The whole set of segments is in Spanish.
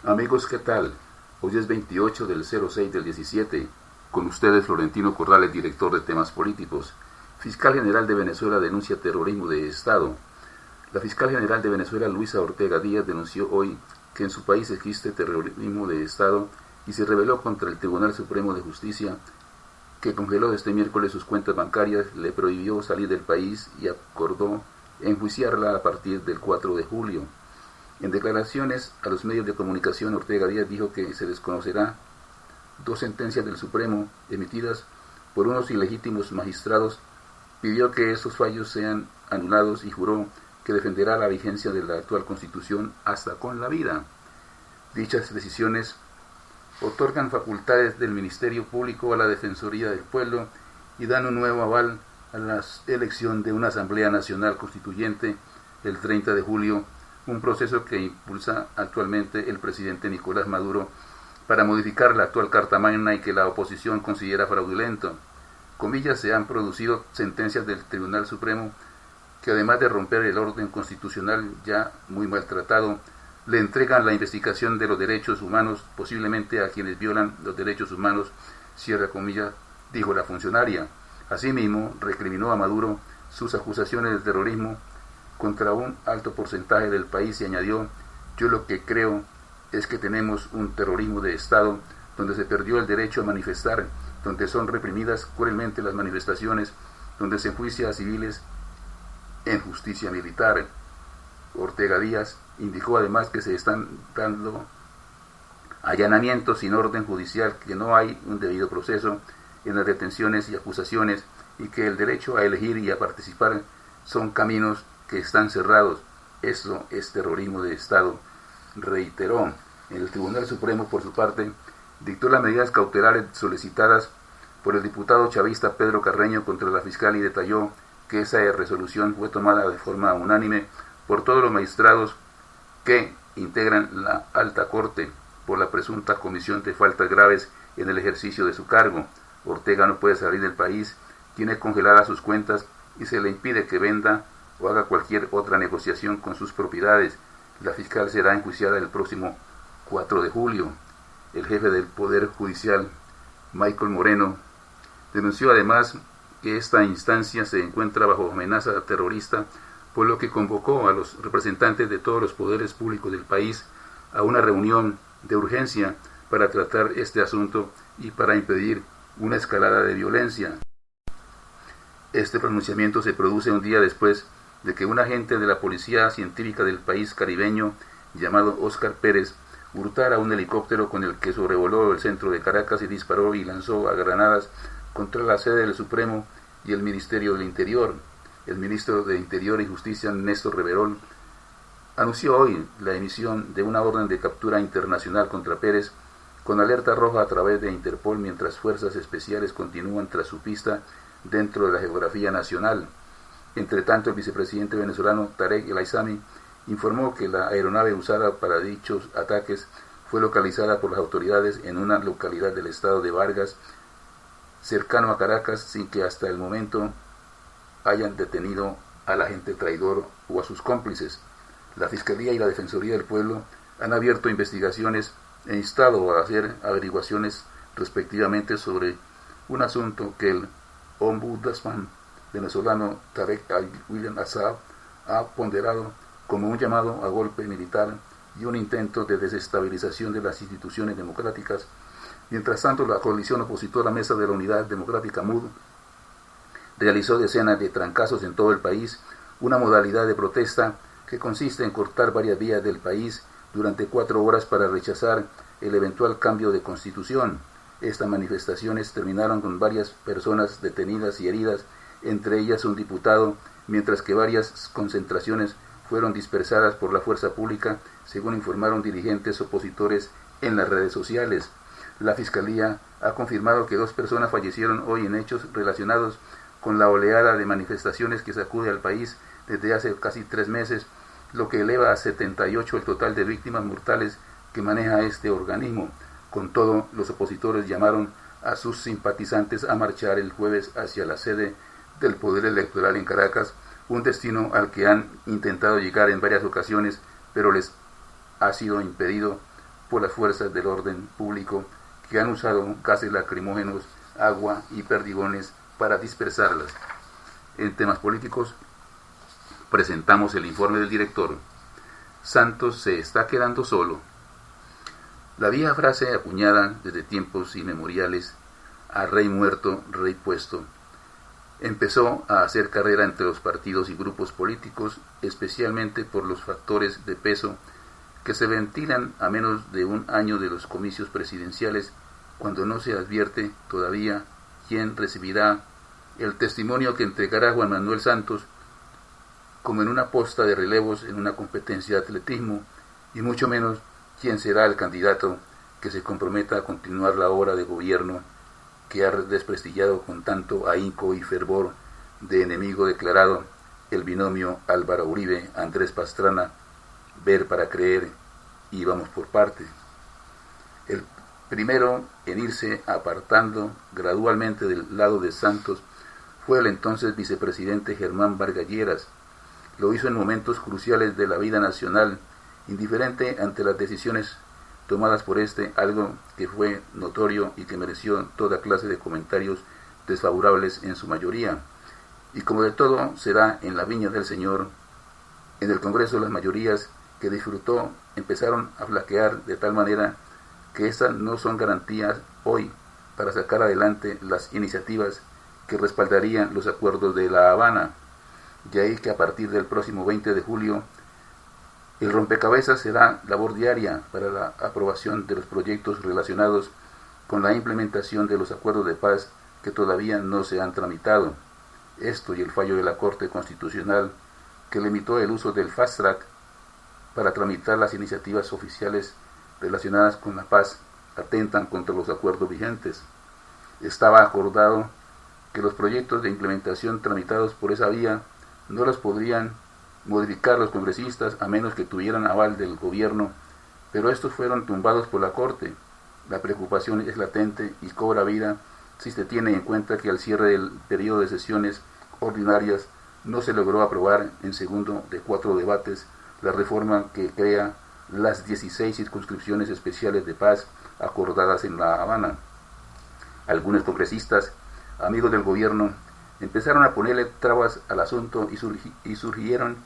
Amigos, ¿qué tal? Hoy es 28 del 06 del 17. Con ustedes Florentino Corrales, director de temas políticos. Fiscal General de Venezuela denuncia terrorismo de Estado. La fiscal general de Venezuela, Luisa Ortega Díaz, denunció hoy que en su país existe terrorismo de Estado y se rebeló contra el Tribunal Supremo de Justicia, que congeló este miércoles sus cuentas bancarias, le prohibió salir del país y acordó enjuiciarla a partir del 4 de julio. En declaraciones a los medios de comunicación, Ortega Díaz dijo que se desconocerá dos sentencias del Supremo emitidas por unos ilegítimos magistrados, pidió que estos fallos sean anulados y juró que defenderá la vigencia de la actual Constitución hasta con la vida. Dichas decisiones otorgan facultades del Ministerio Público a la Defensoría del Pueblo y dan un nuevo aval a la elección de una Asamblea Nacional Constituyente el 30 de julio, un proceso que impulsa actualmente el presidente Nicolás Maduro para modificar la actual Carta Magna y que la oposición considera fraudulento. Comillas, se han producido sentencias del Tribunal Supremo que, además de romper el orden constitucional ya muy maltratado, le entregan la investigación de los derechos humanos posiblemente a quienes violan los derechos humanos, cierra comillas, dijo la funcionaria. Asimismo, recriminó a Maduro sus acusaciones de terrorismo contra un alto porcentaje del país y añadió: yo lo que creo es que tenemos un terrorismo de Estado donde se perdió el derecho a manifestar, donde son reprimidas cruelmente las manifestaciones, donde se enjuicia a civiles en justicia militar. Ortega Díaz indicó además que se están dando allanamientos sin orden judicial, que no hay un debido proceso en las detenciones y acusaciones y que el derecho a elegir y a participar son caminos que están cerrados. Eso es terrorismo de Estado, reiteró. El Tribunal Supremo, por su parte, dictó las medidas cautelares solicitadas por el diputado chavista Pedro Carreño contra la fiscal y detalló que esa resolución fue tomada de forma unánime por todos los magistrados que integran la alta corte por la presunta comisión de faltas graves en el ejercicio de su cargo. Ortega no puede salir del país, tiene congeladas sus cuentas y se le impide que venda o haga cualquier otra negociación con sus propiedades. La fiscal será enjuiciada el próximo 4 de julio. El jefe del Poder Judicial, Michael Moreno, denunció además que esta instancia se encuentra bajo amenaza terrorista, por lo que convocó a los representantes de todos los poderes públicos del país a una reunión de urgencia para tratar este asunto y para impedir una escalada de violencia. Este pronunciamiento se produce un día después de que un agente de la Policía Científica del país caribeño, llamado Óscar Pérez, hurtara un helicóptero con el que sobrevoló el centro de Caracas y disparó y lanzó a granadas contra la sede del Supremo y el Ministerio del Interior. El ministro de Interior y Justicia, Néstor Reverol, anunció hoy la emisión de una orden de captura internacional contra Pérez con alerta roja a través de Interpol, mientras fuerzas especiales continúan tras su pista dentro de la geografía nacional. Entre tanto, el vicepresidente venezolano Tarek El Aissami informó que la aeronave usada para dichos ataques fue localizada por las autoridades en una localidad del estado de Vargas, cercano a Caracas, sin que hasta el momento hayan detenido al agente traidor o a sus cómplices. La Fiscalía y la Defensoría del Pueblo han abierto investigaciones e instado a hacer averiguaciones respectivamente sobre un asunto que el ombudsman venezolano Tarek William Assad ha ponderado como un llamado a golpe militar y un intento de desestabilización de las instituciones democráticas. Mientras tanto, la coalición opositora Mesa de la Unidad Democrática, MUD, realizó decenas de trancazos en todo el país, una modalidad de protesta que consiste en cortar varias vías del país durante 4 horas para rechazar el eventual cambio de constitución. Estas manifestaciones terminaron con varias personas detenidas y heridas, entre ellas un diputado, mientras que varias concentraciones fueron dispersadas por la fuerza pública, según informaron dirigentes opositores en las redes sociales. La Fiscalía ha confirmado que 2 personas fallecieron hoy en hechos relacionados con la oleada de manifestaciones que sacude al país desde hace casi 3 meses, lo que eleva a 78 el total de víctimas mortales que maneja este organismo. Con todo, los opositores llamaron a sus simpatizantes a marchar el jueves hacia la sede del Poder Electoral en Caracas, un destino al que han intentado llegar en varias ocasiones, pero les ha sido impedido por las fuerzas del orden público que han usado gases lacrimógenos, agua y perdigones para dispersarlas. En temas políticos, presentamos el informe del director. Santos se está quedando solo. La vieja frase acuñada desde tiempos inmemoriales, a rey muerto, rey puesto, empezó a hacer carrera entre los partidos y grupos políticos, especialmente por los factores de peso que se ventilan a menos de un año de los comicios presidenciales, cuando no se advierte todavía quién recibirá el testimonio que entregará Juan Manuel Santos, como en una posta de relevos en una competencia de atletismo, y mucho menos quién será el candidato que se comprometa a continuar la obra de gobierno que ha desprestigiado con tanto ahínco y fervor de enemigo declarado el binomio Álvaro Uribe-Andrés Pastrana, ver para creer y vamos por partes. El primero en irse apartando gradualmente del lado de Santos fue el entonces vicepresidente Germán Vargas Lleras. Lo hizo en momentos cruciales de la vida nacional, indiferente ante las decisiones tomadas por este, algo que fue notorio y que mereció toda clase de comentarios desfavorables en su mayoría. Y como de todo se da en la viña del Señor, en el Congreso las mayorías que disfrutó empezaron a flaquear de tal manera que estas no son garantías hoy para sacar adelante las iniciativas que respaldarían los acuerdos de La Habana. De ahí que a partir del próximo 20 de julio el rompecabezas será labor diaria para la aprobación de los proyectos relacionados con la implementación de los acuerdos de paz que todavía no se han tramitado. Esto y el fallo de la Corte Constitucional que limitó el uso del fast track para tramitar las iniciativas oficiales relacionadas con la paz atentan contra los acuerdos vigentes. Estaba acordado que los proyectos de implementación tramitados por esa vía no los podrían modificar los congresistas a menos que tuvieran aval del gobierno, pero estos fueron tumbados por la Corte. La preocupación es latente y cobra vida si se tiene en cuenta que al cierre del periodo de sesiones ordinarias no se logró aprobar en segundo de 4 debates la reforma que crea las 16 circunscripciones especiales de paz acordadas en La Habana. Algunos congresistas, amigos del gobierno, empezaron a ponerle trabas al asunto y surgieron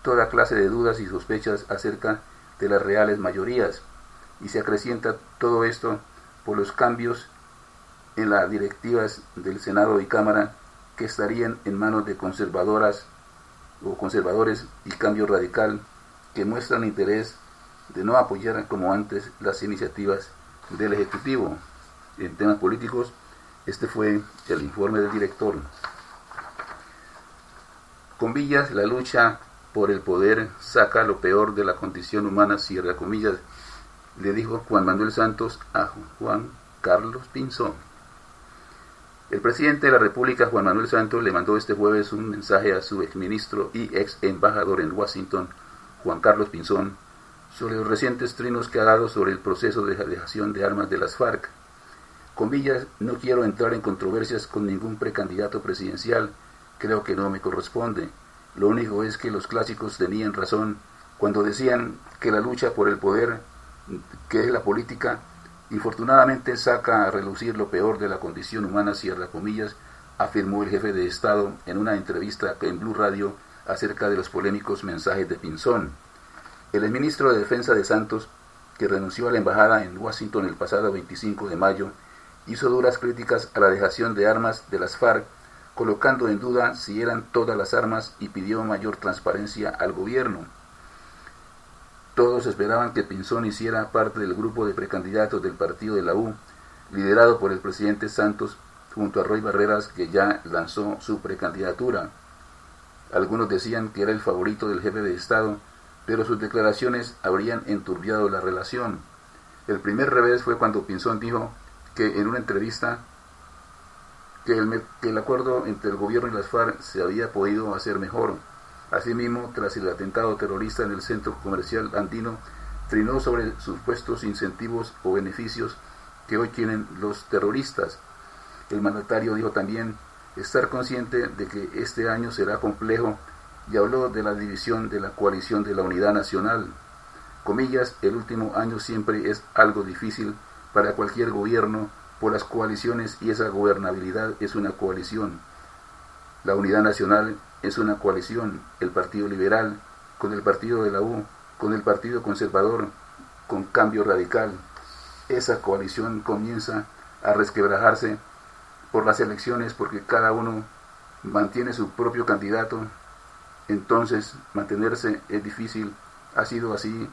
toda clase de dudas y sospechas acerca de las reales mayorías, y se acrecienta todo esto por los cambios en las directivas del Senado y Cámara que estarían en manos de conservadoras o conservadores y Cambio Radical, que muestran interés de no apoyar como antes las iniciativas del Ejecutivo. En temas políticos, este fue el informe del director. Con Villas, la lucha por el poder saca lo peor de la condición humana, cierra comillas, le dijo Juan Manuel Santos a Juan Carlos Pinzón. El presidente de la República, Juan Manuel Santos, le mandó este jueves un mensaje a su exministro y ex embajador en Washington, Juan Carlos Pinzón, sobre los recientes trinos que ha dado sobre el proceso de dejación de armas de las FARC. Con Villas, no quiero entrar en controversias con ningún precandidato presidencial, creo que no me corresponde. Lo único es que los clásicos tenían razón cuando decían que la lucha por el poder, que es la política, infortunadamente saca a relucir lo peor de la condición humana, cierra comillas, afirmó el jefe de Estado en una entrevista en Blue Radio acerca de los polémicos mensajes de Pinzón. El exministro de Defensa de Santos, que renunció a la embajada en Washington el pasado 25 de mayo, hizo duras críticas a la dejación de armas de las FARC, colocando en duda si eran todas las armas y pidió mayor transparencia al gobierno. Todos esperaban que Pinzón hiciera parte del grupo de precandidatos del partido de la U, liderado por el presidente Santos, junto a Roy Barreras, que ya lanzó su precandidatura. Algunos decían que era el favorito del jefe de Estado, pero sus declaraciones habrían enturbiado la relación. El primer revés fue cuando Pinzón dijo que en una entrevista que el acuerdo entre el gobierno y las FARC se había podido hacer mejor. Asimismo, tras el atentado terrorista en el centro comercial andino, trinó sobre supuestos incentivos o beneficios que hoy tienen los terroristas. El mandatario dijo también estar consciente de que este año será complejo y habló de la división de la coalición de la Unidad Nacional. Comillas, el último año siempre es algo difícil para cualquier gobierno por las coaliciones y esa gobernabilidad es una coalición. La Unidad Nacional es una coalición, el Partido Liberal con el Partido de la U, con el Partido Conservador, con Cambio Radical. Esa coalición comienza a resquebrajarse por las elecciones porque cada uno mantiene su propio candidato, entonces mantenerse es difícil, ha sido así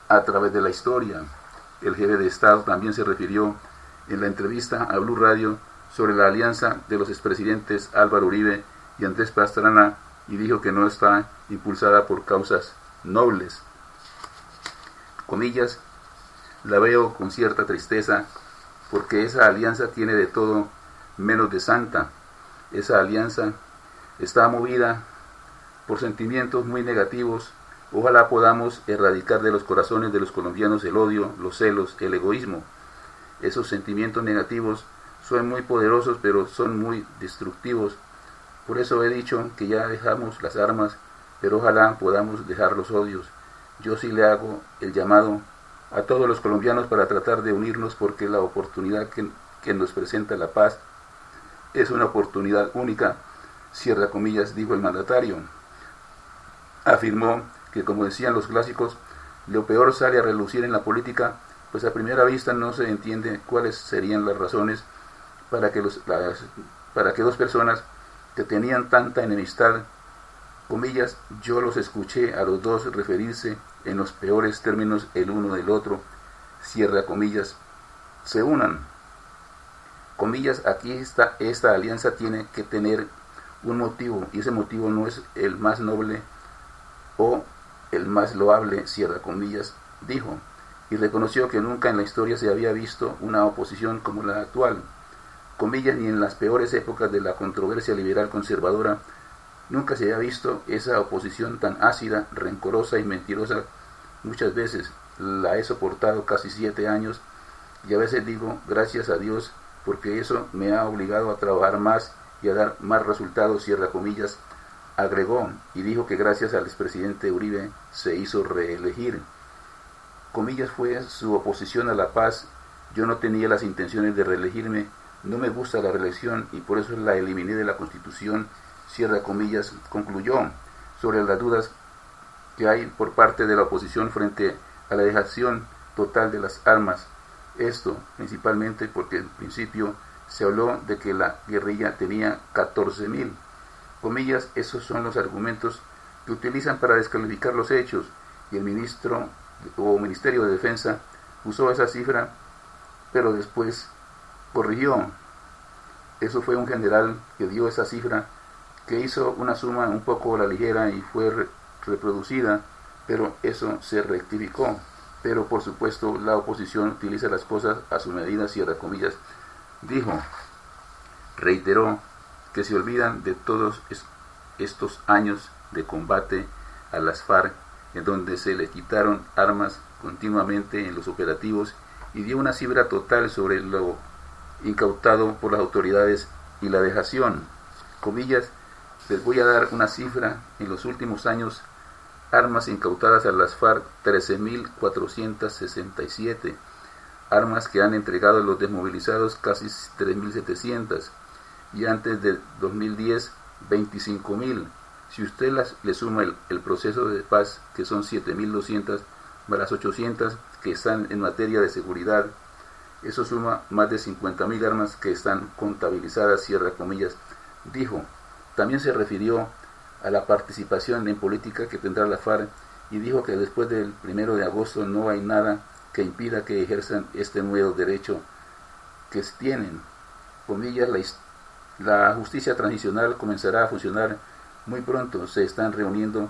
a través de la historia. El jefe de Estado también se refirió en la entrevista a Blue Radio sobre la alianza de los expresidentes Álvaro Uribe y Andrés Pastrana y dijo que no está impulsada por causas nobles. Comillas, la veo con cierta tristeza porque esa alianza tiene de todo menos de santa. Esa alianza está movida por sentimientos muy negativos. Ojalá podamos erradicar de los corazones de los colombianos el odio, los celos, el egoísmo. Esos sentimientos negativos son muy poderosos, pero son muy destructivos. Por eso he dicho que ya dejamos las armas, pero ojalá podamos dejar los odios. Yo sí le hago el llamado a todos los colombianos para tratar de unirnos porque la oportunidad que nos presenta la paz es una oportunidad única, cierra comillas, dijo el mandatario. Afirmó que, como decían los clásicos, lo peor sale a relucir en la política, pues a primera vista no se entiende cuáles serían las razones para que dos personas que tenían tanta enemistad, comillas, yo los escuché a los dos referirse en los peores términos el uno del otro, cierra comillas, se unan. Comillas, aquí está, esta alianza tiene que tener un motivo, y ese motivo no es el más noble o el más loable, cierra comillas, dijo, y reconoció que nunca en la historia se había visto una oposición como la actual. Comillas, ni en las peores épocas de la controversia liberal conservadora, nunca se había visto esa oposición tan ácida, rencorosa y mentirosa. Muchas veces la he soportado casi 7 años y a veces digo gracias a Dios porque eso me ha obligado a trabajar más y a dar más resultados, cierra comillas, agregó y dijo que gracias al expresidente Uribe se hizo reelegir. Comillas, fue su oposición a la paz. Yo no tenía las intenciones de reelegirme, no me gusta la reelección y por eso la eliminé de la Constitución, cierra comillas, concluyó sobre las dudas que hay por parte de la oposición frente a la dejación total de las armas. Esto principalmente porque en principio se habló de que la guerrilla tenía 14.000. Comillas, esos son los argumentos que utilizan para descalificar los hechos y el Ministerio de Defensa usó esa cifra, pero después corrigió. Eso fue un general que dio esa cifra, que hizo una suma un poco a la ligera y fue reproducida, pero eso se rectificó. Pero por supuesto la oposición utiliza las cosas a su medida, cierra comillas. Dijo, reiteró que se olvidan de todos estos años de combate a las FARC, en donde se le quitaron armas continuamente en los operativos y dio una cifra total sobre lo incautado por las autoridades y la dejación. Comillas, les voy a dar una cifra, en los últimos años, armas incautadas a las FARC, 13.467, armas que han entregado los desmovilizados, casi 3.700, y antes de 2010, 25.000. Si usted le suma el proceso de paz, que son 7.200, más las 800 que están en materia de seguridad, eso suma más de 50.000 armas que están contabilizadas, cierra comillas, dijo. También se refirió a la participación en política que tendrá la FARC y dijo que después del 1 de agosto no hay nada que impida que ejerzan este nuevo derecho que tienen. Comillas, la justicia transicional comenzará a funcionar muy pronto, se están reuniendo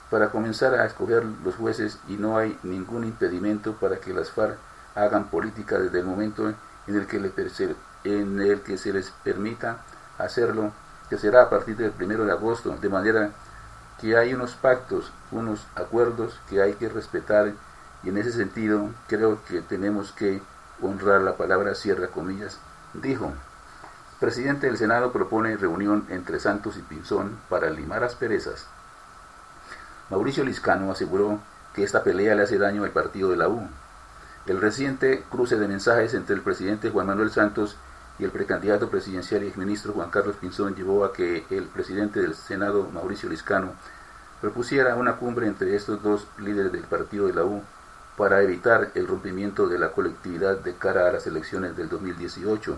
para comenzar a escoger los jueces y no hay ningún impedimento para que las FARC hagan política desde el momento en el que se les permita hacerlo, que será a partir del 1 de agosto, de manera que hay unos pactos, unos acuerdos que hay que respetar y en ese sentido creo que tenemos que honrar la palabra, cierra comillas, dijo. El presidente del Senado propone reunión entre Santos y Pinzón para limar asperezas. Mauricio Liscano aseguró que esta pelea le hace daño al partido de la U. El reciente cruce de mensajes entre el presidente Juan Manuel Santos y el precandidato presidencial y exministro Juan Carlos Pinzón llevó a que el presidente del Senado, Mauricio Liscano, propusiera una cumbre entre estos dos líderes del partido de la U para evitar el rompimiento de la colectividad de cara a las elecciones del 2018.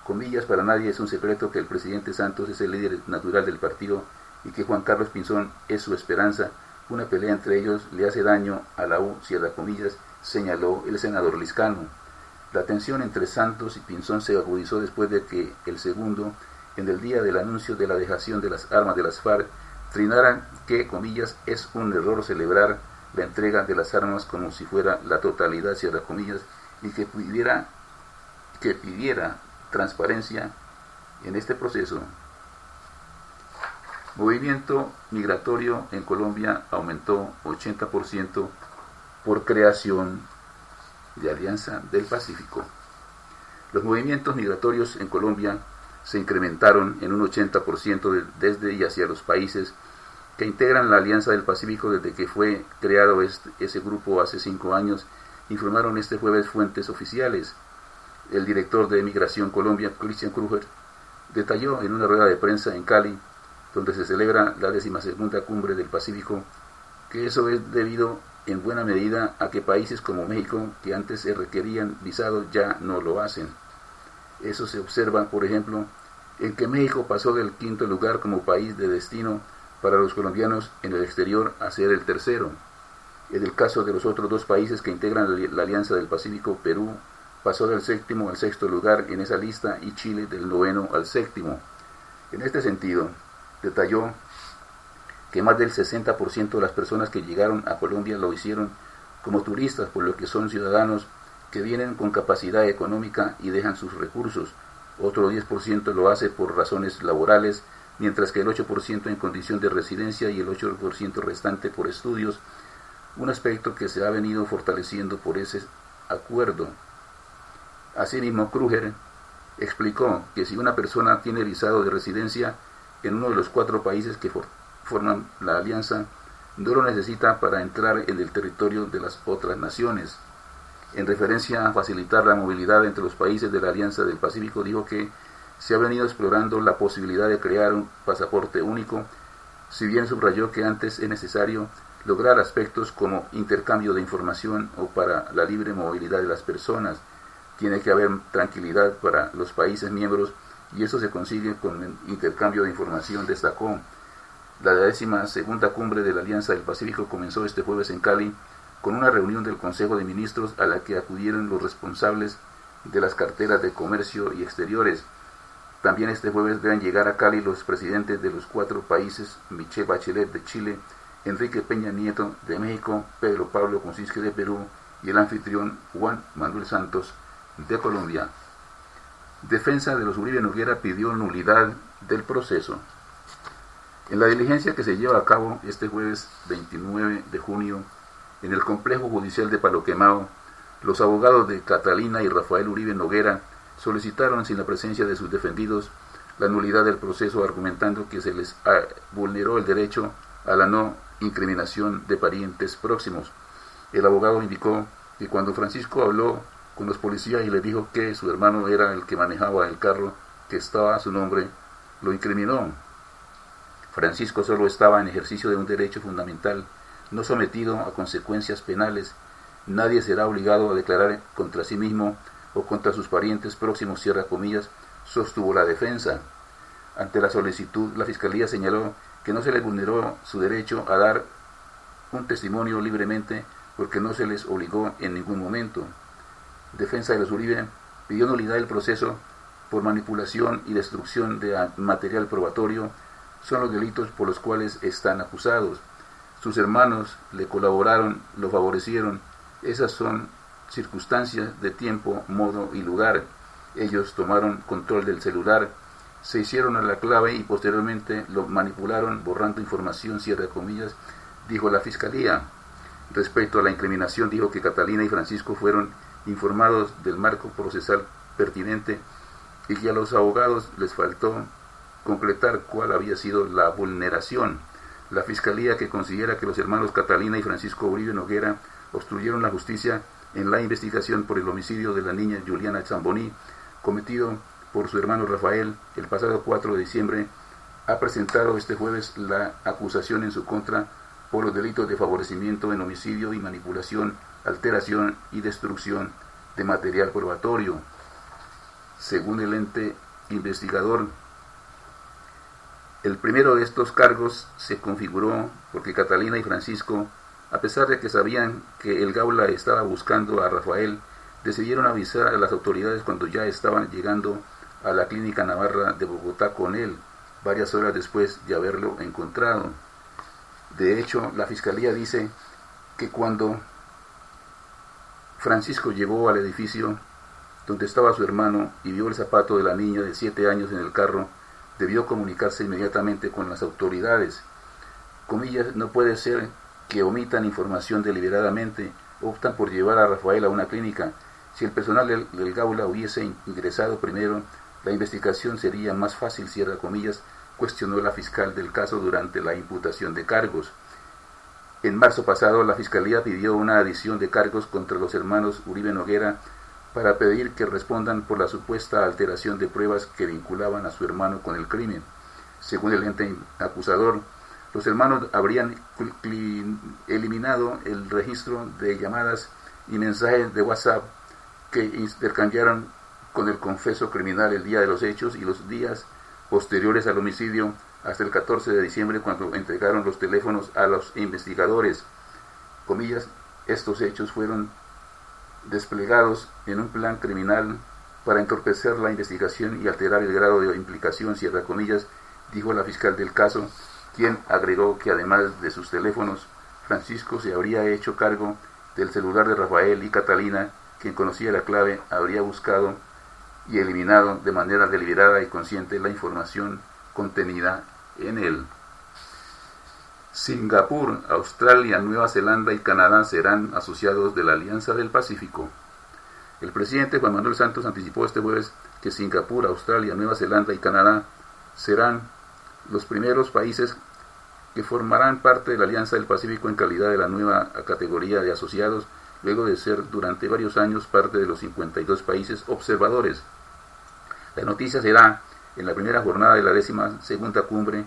Comillas, para nadie es un secreto que el presidente Santos es el líder natural del partido y que Juan Carlos Pinzón es su esperanza. Una pelea entre ellos le hace daño a la U, cierra comillas, señaló el senador Liscano. La tensión entre Santos y Pinzón se agudizó después de que el segundo, en el día del anuncio de la dejación de las armas de las FARC, trinaran que, comillas, es un error celebrar la entrega de las armas como si fuera la totalidad, cierra comillas, y que pidiera transparencia en este proceso. Movimiento migratorio en Colombia aumentó 80% por creación de Alianza del Pacífico. Los movimientos migratorios en Colombia se incrementaron en un 80% desde y hacia los países que integran la Alianza del Pacífico desde que fue creado ese grupo hace 5 años, informaron este jueves fuentes oficiales. El director de Migración Colombia, Christian Kruger, detalló en una rueda de prensa en Cali, donde se celebra la 12ª Cumbre del Pacífico, que eso es debido en buena medida a que países como México, que antes se requerían visados, ya no lo hacen. Eso se observa, por ejemplo, en que México pasó del 5º lugar como país de destino para los colombianos en el exterior a ser el 3º. En el caso de los otros 2 países que integran la Alianza del Pacífico, Perú pasó del 7º al 6º lugar en esa lista y Chile del 9º al 7º. En este sentido, detalló que más del 60% de las personas que llegaron a Colombia lo hicieron como turistas, por lo que son ciudadanos que vienen con capacidad económica y dejan sus recursos. Otro 10% lo hace por razones laborales, mientras que el 8% en condición de residencia y el 8% restante por estudios, un aspecto que se ha venido fortaleciendo por ese acuerdo. Asimismo, Kruger explicó que si una persona tiene visado de residencia en uno de los 4 países que forman la alianza, no lo necesita para entrar en el territorio de las otras naciones. En referencia a facilitar la movilidad entre los países de la Alianza del Pacífico, dijo que se ha venido explorando la posibilidad de crear un pasaporte único, si bien subrayó que antes es necesario lograr aspectos como intercambio de información o para la libre movilidad de las personas. Tiene que haber tranquilidad para los países miembros y eso se consigue con el intercambio de información, destacó. La 12ª Cumbre de la Alianza del Pacífico comenzó este jueves en Cali con una reunión del Consejo de Ministros a la que acudieron los responsables de las carteras de Comercio y Exteriores. También este jueves deben llegar a Cali los presidentes de los 4 países, Michelle Bachelet de Chile, Enrique Peña Nieto de México, Pedro Pablo Kuczynski de Perú y el anfitrión Juan Manuel Santos de Colombia. Defensa de los Uribe Noguera pidió nulidad del proceso. En la diligencia que se lleva a cabo este jueves 29 de junio en el complejo judicial de Palo Quemado, los abogados de Catalina y Rafael Uribe Noguera solicitaron, sin la presencia de sus defendidos, la nulidad del proceso, argumentando que se les vulneró el derecho a la no incriminación de parientes próximos. El abogado indicó que cuando Francisco habló con los policías y le dijo que su hermano era el que manejaba el carro que estaba a su nombre, lo incriminó. Francisco solo estaba en ejercicio de un derecho fundamental, no sometido a consecuencias penales. Nadie será obligado a declarar contra sí mismo o contra sus parientes próximos, cierra comillas, sostuvo la defensa. Ante la solicitud, la Fiscalía señaló que no se les vulneró su derecho a dar un testimonio libremente porque no se les obligó en ningún momento. Defensa de los Uribe pidió nulidad del proceso por manipulación y destrucción de material probatorio. Son los delitos por los cuales están acusados. Sus hermanos le colaboraron, lo favorecieron. Esas son circunstancias de tiempo, modo y lugar. Ellos tomaron control del celular, se hicieron a la clave y posteriormente lo manipularon borrando información, cierra comillas, dijo la Fiscalía. Respecto a la incriminación, dijo que Catalina y Francisco fueron informados del marco procesal pertinente y que a los abogados les faltó completar cuál había sido la vulneración. La Fiscalía, que considera que los hermanos Catalina y Francisco Uribe Noguera obstruyeron la justicia en la investigación por el homicidio de la niña Juliana Zamboní, cometido por su hermano Rafael el pasado 4 de diciembre, ha presentado este jueves la acusación en su contra por los delitos de favorecimiento en homicidio y manipulación, alteración y destrucción de material probatorio. Según el ente investigador, el primero de estos cargos se configuró porque Catalina y Francisco, a pesar de que sabían que el Gaula estaba buscando a Rafael, decidieron avisar a las autoridades cuando ya estaban llegando a la Clínica Navarra de Bogotá con él, varias horas después de haberlo encontrado. De hecho, la Fiscalía dice que cuando Francisco llegó al edificio donde estaba su hermano y vio el zapato de la niña de 7 años en el carro, debió comunicarse inmediatamente con las autoridades. Comillas, no puede ser que omitan información deliberadamente, optan por llevar a Rafael a una clínica. Si el personal del Gaula hubiese ingresado primero, la investigación sería más fácil, cierra comillas, cuestionó la fiscal del caso durante la imputación de cargos. En marzo pasado, la Fiscalía pidió una adición de cargos contra los hermanos Uribe Noguera para pedir que respondan por la supuesta alteración de pruebas que vinculaban a su hermano con el crimen. Según el ente acusador, los hermanos habrían eliminado el registro de llamadas y mensajes de WhatsApp que intercambiaron con el confeso criminal el día de los hechos y los días posteriores al homicidio hasta el 14 de diciembre, cuando entregaron los teléfonos a los investigadores. Comillas, estos hechos fueron desplegados en un plan criminal para entorpecer la investigación y alterar el grado de implicación, cierra comillas, dijo la fiscal del caso, quien agregó que además de sus teléfonos, Francisco se habría hecho cargo del celular de Rafael y Catalina, quien conocía la clave, habría buscado y eliminado de manera deliberada y consciente la información contenida en él. Singapur, Australia, Nueva Zelanda y Canadá serán asociados de la Alianza del Pacífico. El presidente Juan Manuel Santos anticipó este jueves que Singapur, Australia, Nueva Zelanda y Canadá serán los primeros países que formarán parte de la Alianza del Pacífico en calidad de la nueva categoría de asociados, luego de ser durante varios años parte de los 52 países observadores. La noticia será en la primera jornada de la 12ª cumbre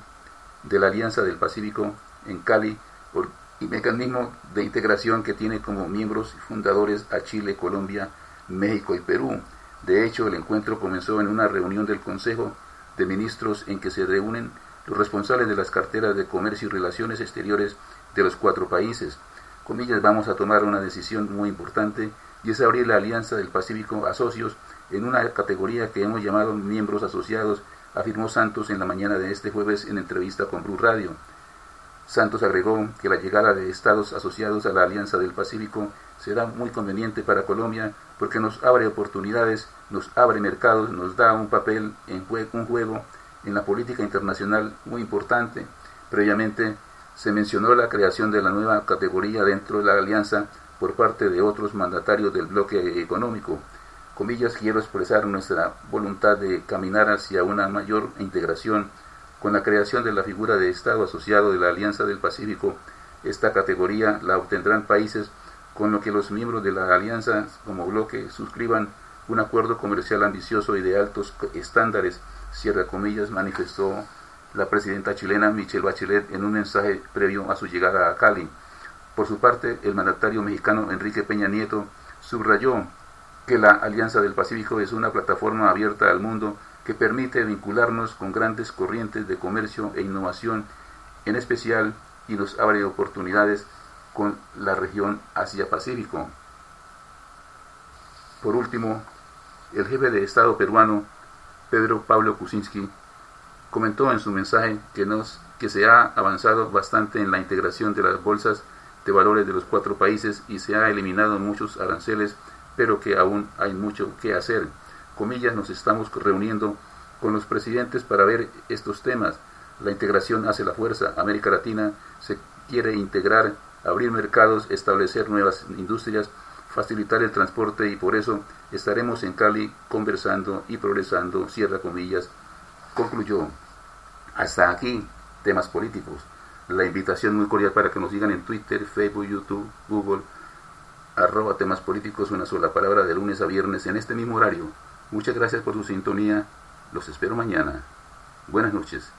de la Alianza del Pacífico en Cali, por el mecanismo de integración que tiene como miembros fundadores a Chile, Colombia, México y Perú. De hecho, el encuentro comenzó en una reunión del Consejo de Ministros en que se reúnen los responsables de las carteras de Comercio y Relaciones Exteriores de los 4 países. Comillas, vamos a tomar una decisión muy importante y es abrir la Alianza del Pacífico a socios en una categoría que hemos llamado miembros asociados, afirmó Santos en la mañana de este jueves en entrevista con Blue Radio. Santos agregó que la llegada de estados asociados a la Alianza del Pacífico será muy conveniente para Colombia porque nos abre oportunidades, nos abre mercados, nos da un papel en un juego en la política internacional muy importante. Previamente se mencionó la creación de la nueva categoría dentro de la alianza por parte de otros mandatarios del bloque económico. Comillas, quiero expresar nuestra voluntad de caminar hacia una mayor integración con la creación de la figura de Estado asociado de la Alianza del Pacífico. Esta categoría la obtendrán países con lo que los miembros de la alianza como bloque suscriban un acuerdo comercial ambicioso y de altos estándares, cierra comillas, manifestó la presidenta chilena Michelle Bachelet en un mensaje previo a su llegada a Cali. Por su parte, el mandatario mexicano Enrique Peña Nieto subrayó que la Alianza del Pacífico es una plataforma abierta al mundo que permite vincularnos con grandes corrientes de comercio e innovación, en especial, y nos abre oportunidades con la región Asia-Pacífico. Por último, el jefe de Estado peruano, Pedro Pablo Kuczynski, comentó en su mensaje que se ha avanzado bastante en la integración de las bolsas de valores de los 4 países y se ha eliminado muchos aranceles, pero que aún hay mucho que hacer. Comillas, nos estamos reuniendo con los presidentes para ver estos temas. La integración hace la fuerza. América Latina se quiere integrar, abrir mercados, establecer nuevas industrias, facilitar el transporte y por eso estaremos en Cali conversando y progresando, cierra comillas, concluyó. Hasta aquí, temas políticos. la invitación muy cordial para que nos sigan en Twitter, Facebook, YouTube, Google, @temas políticos, una sola palabra, de lunes a viernes en este mismo horario. Muchas gracias por su sintonía. Los espero mañana. Buenas noches.